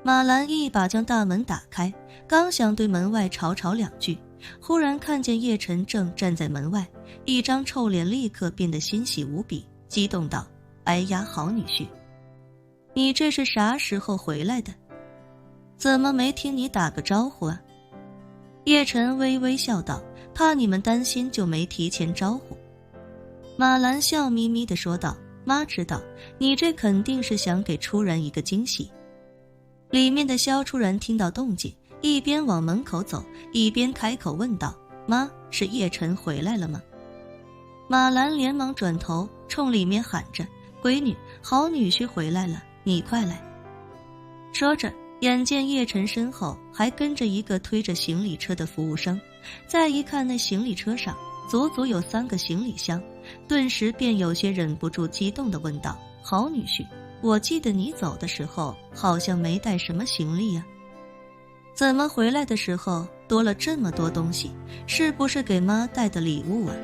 马兰一把将大门打开，刚想对门外吵两句，忽然看见叶晨正站在门外，一张臭脸立刻变得欣喜无比，激动道：哎呀，好女婿，你这是啥时候回来的？怎么没听你打个招呼啊？叶晨微微笑道：怕你们担心就没提前招呼。马兰笑眯眯地说道：妈知道，你这肯定是想给初然一个惊喜。里面的萧初然听到动静，一边往门口走，一边开口问道：妈，是叶晨回来了吗？马兰连忙转头冲里面喊着：闺女，好女婿回来了，你快来。说着，眼见叶晨身后还跟着一个推着行李车的服务生，再一看那行李车上足足有3个行李箱，顿时便有些忍不住激动地问道：好女婿，我记得你走的时候好像没带什么行李呀，怎么回来的时候多了这么多东西？是不是给妈带的礼物啊？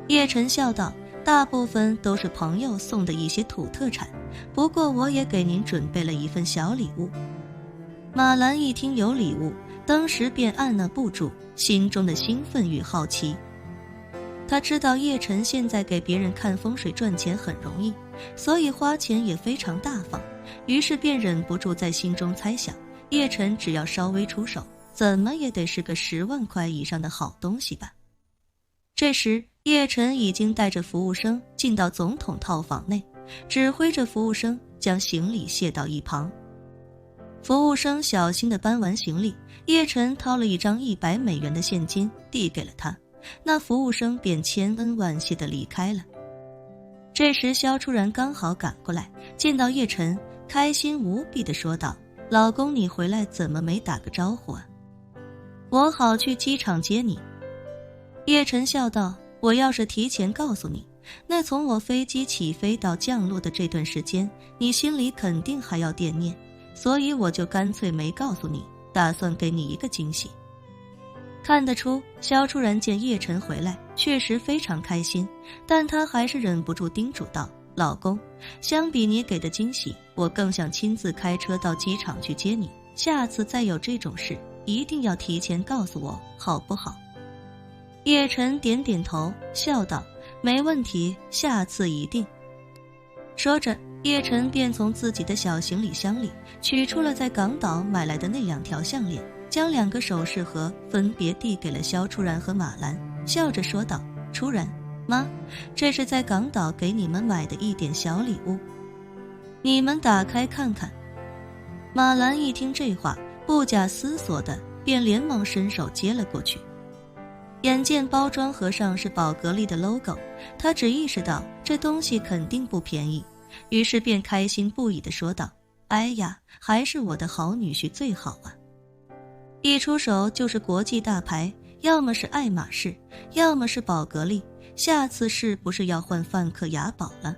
叶晨笑道：大部分都是朋友送的一些土特产，不过我也给您准备了一份小礼物。马兰一听有礼物，当时便按捺不住心中的兴奋与好奇。他知道叶晨现在给别人看风水赚钱很容易，所以花钱也非常大方，于是便忍不住在心中猜想，叶晨只要稍微出手，怎么也得是个10万块以上的好东西吧。这时叶晨已经带着服务生进到总统套房内，指挥着服务生将行李卸到一旁。服务生小心地搬完行李，叶晨掏了一张100美元的现金递给了他，那服务生便千恩万谢地离开了。这时萧初然刚好赶过来，见到叶晨，开心无比地说道：老公，你回来怎么没打个招呼啊？我好去机场接你。叶晨笑道：我要是提前告诉你，那从我飞机起飞到降落的这段时间，你心里肯定还要惦念，所以我就干脆没告诉你，打算给你一个惊喜。看得出萧初然见叶晨回来确实非常开心，但他还是忍不住叮嘱道：老公，相比你给的惊喜，我更想亲自开车到机场去接你，下次再有这种事一定要提前告诉我，好不好？叶晨点点头，笑道：没问题，下次一定。说着，叶晨便从自己的小行李箱里取出了在港岛买来的那2条项链，将2个首饰盒分别递给了萧初然和马兰，笑着说道：初然，妈，这是在港岛给你们买的一点小礼物，你们打开看看。马兰一听这话，不假思索的便连忙伸手接了过去。眼见包装盒上是宝格丽的 logo， 他只意识到这东西肯定不便宜，于是便开心不已地说道：哎呀，还是我的好女婿最好啊，一出手就是国际大牌，要么是爱马仕，要么是宝格丽，下次是不是要换梵克雅宝了？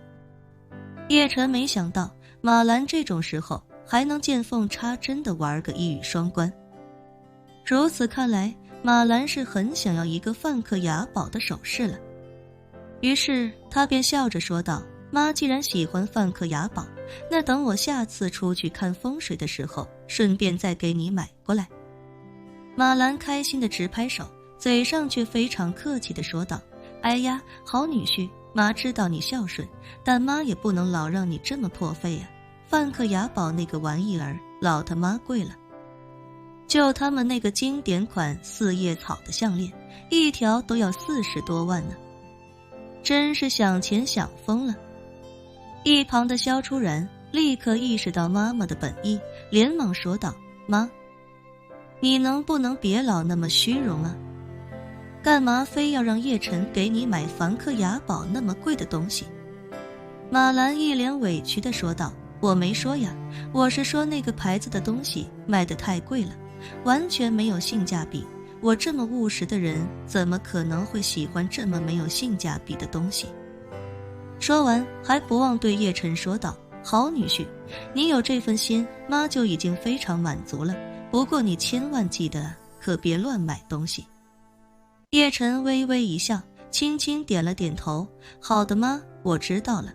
叶晨没想到马兰这种时候还能见缝插针地玩个一语双关，如此看来马兰是很想要一个梵克雅宝的首饰了。于是他便笑着说道：妈既然喜欢梵克雅宝，那等我下次出去看风水的时候顺便再给你买过来。马兰开心地直拍手，嘴上却非常客气地说道：哎呀，好女婿，妈知道你孝顺，但妈也不能老让你这么破费啊，梵克雅宝那个玩意儿老他妈贵了，就他们那个经典款4叶草的项链，一条都要40多万呢，真是想钱想疯了。一旁的萧初然立刻意识到妈妈的本意，连忙说道：妈，你能不能别老那么虚荣啊？干嘛非要让叶晨给你买梵克雅宝那么贵的东西？马兰一脸委屈地说道：我没说呀，我是说那个牌子的东西卖得太贵了，完全没有性价比，我这么务实的人怎么可能会喜欢这么没有性价比的东西？说完还不忘对叶晨说道：好女婿，你有这份心，妈就已经非常满足了，不过你千万记得可别乱买东西。叶晨微微一笑，轻轻点了点头：好的妈，我知道了。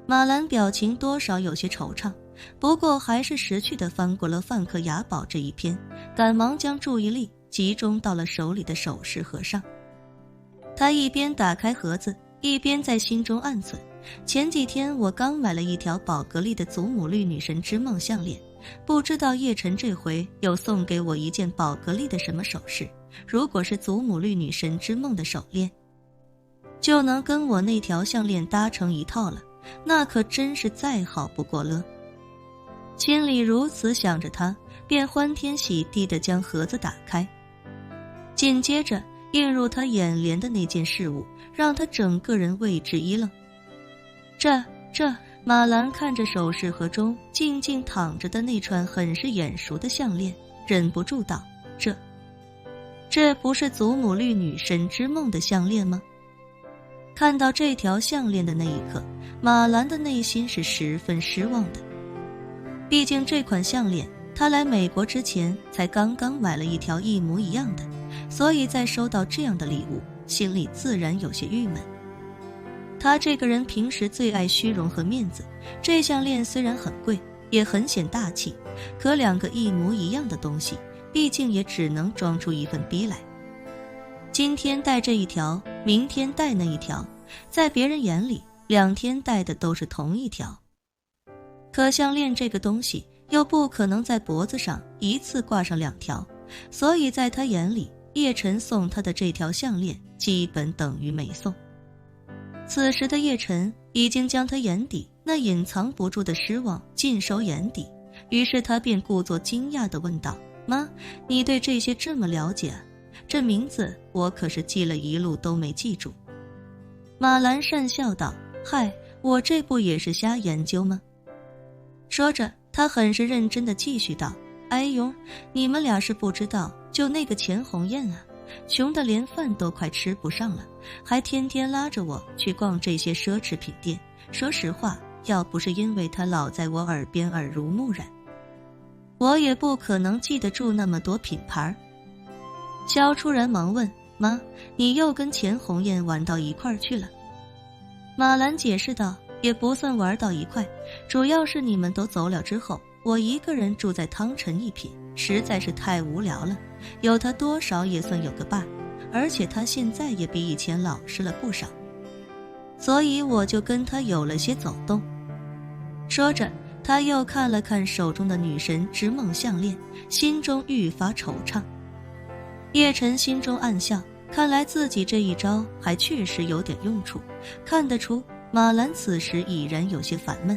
马兰表情多少有些惆怅，不过还是识趣地翻过了范克雅宝这一篇，赶忙将注意力集中到了手里的首饰盒上。他一边打开盒子，一边在心中暗忖，前几天我刚买了一条宝格丽的祖母绿女神之梦项链，不知道叶晨这回又送给我一件宝格丽的什么首饰。如果是祖母绿女神之梦的手链，就能跟我那条项链搭成一套了，那可真是再好不过了。心里如此想着他，便欢天喜地地将盒子打开。紧接着映入他眼帘的那件事物让他整个人为之一愣。马兰看着首饰盒中静静躺着的那串很是眼熟的项链，忍不住道：这不是祖母绿女神之梦的项链吗？看到这条项链的那一刻，马兰的内心是十分失望的。毕竟这款项链他来美国之前才刚刚买了一条一模一样的，所以在收到这样的礼物，心里自然有些郁闷。他这个人平时最爱虚荣和面子，这项链虽然很贵，也很显大气，可两个一模一样的东西，毕竟也只能装出一份逼来。今天戴这一条，明天戴那一条，在别人眼里2天戴的都是同一条。可项链这个东西又不可能在脖子上一次挂上2条，所以在他眼里，叶晨送他的这条项链基本等于没送。此时的叶晨已经将他眼底那隐藏不住的失望尽收眼底，于是他便故作惊讶地问道：妈，你对这些这么了解啊？这名字我可是记了一路都没记住。马兰讪笑道：嗨，我这不也是瞎研究吗？说着他很是认真地继续道：哎呦，你们俩是不知道，就那个钱红艳啊，穷得连饭都快吃不上了，还天天拉着我去逛这些奢侈品店。说实话，要不是因为他老在我耳边耳濡目染，我也不可能记得住那么多品牌。萧初然忙问：妈，你又跟钱红艳玩到一块儿去了？马兰解释道：也不算玩到一块，主要是你们都走了之后，我一个人住在汤臣一品，实在是太无聊了，有他多少也算有个伴，而且他现在也比以前老实了不少，所以我就跟他有了些走动。说着他又看了看手中的女神之梦项链，心中愈发惆怅。叶晨心中暗笑，看来自己这一招还确实有点用处，看得出马兰此时已然有些烦闷。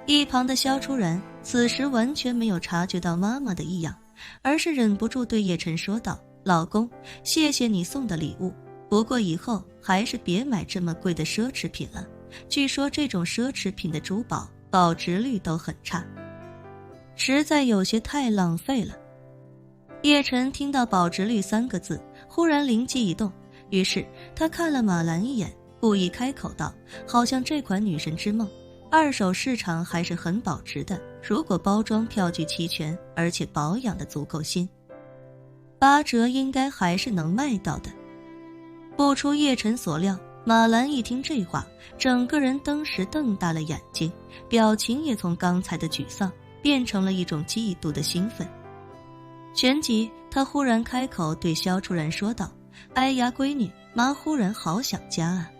一旁的萧初然此时完全没有察觉到妈妈的异样，而是忍不住对叶晨说道：老公，谢谢你送的礼物，不过以后还是别买这么贵的奢侈品了，据说这种奢侈品的珠宝保值率都很差，实在有些太浪费了。叶晨听到保值率3个字，忽然灵机一动，于是他看了马兰一眼，故意开口道：好像这款女神之梦二手市场还是很保值的，如果包装票据齐全，而且保养的足够新，8折应该还是能卖到的。不出叶晨所料，马兰一听这话，整个人当时瞪大了眼睛，表情也从刚才的沮丧变成了一种嫉妒的兴奋。旋即他忽然开口对萧初然说道：哎呀闺女，妈忽然好想家啊。